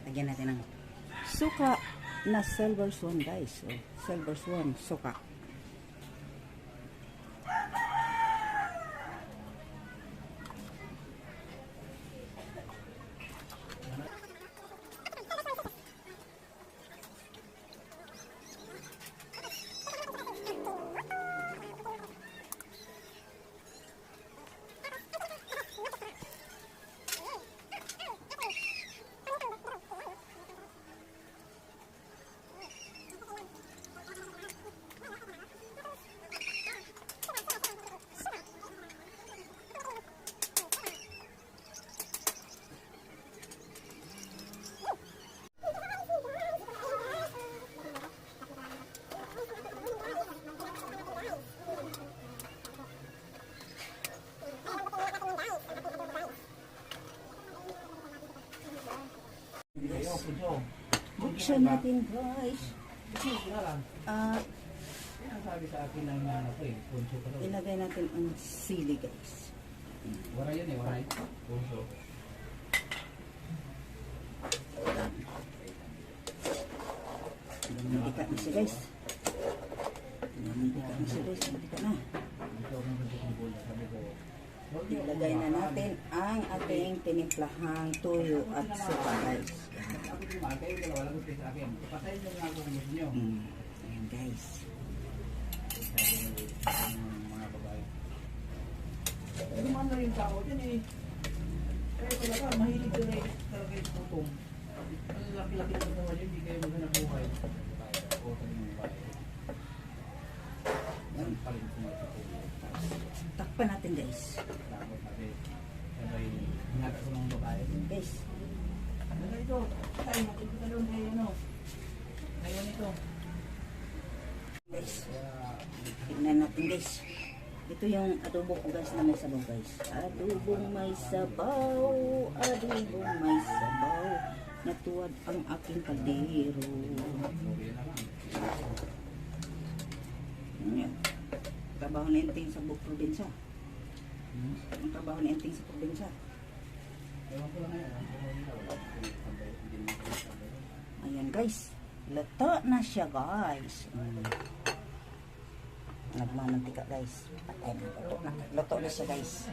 Lagyan natin ng suka na silver swan guys. So, silver swan, suka. Buksan natin guys. Sabi sa akin ng punso ka daw. Ilagay natin ang sili guys. Wala yan eh, wala ito. Punso. Mantika na siya guys. Mantika na siya guys. Mantika na. Ilagay na natin ang ating tinimplahang tuyo at suka guys. Kayo dalawa lang gusto sa akin. Patay nyo nga kung gusto nyo. Ayan guys. Mga babae. Luman na yung tao dyan eh. Kaya talaga, mahilig ko na talaga yung putong. Ang laki-laki na naman yun, hindi kayo maghanap buhay. Putong yung babae. Yan paling kumalit sa pulo. Takpan natin guys. Tapos natin, sabay, hinata ko ng babae. Guys. Ano na ito? Ay, makikita doon kayo ano. Ngayon ito. Guys. Tignan natin guys. Ito yung adobo ko guys na may sabaw guys. Adobong may sabaw. Adobong may sabaw. Natuwad ang aking kaldero. Yan. Trabaho na enting sa probinsya. Ang trabaho na enting sa probinsya. Ewan ko lang ngayon. Ayan guys. Luto na siya guys. Nagmamantika guys. Patay na. Luto na siya guys.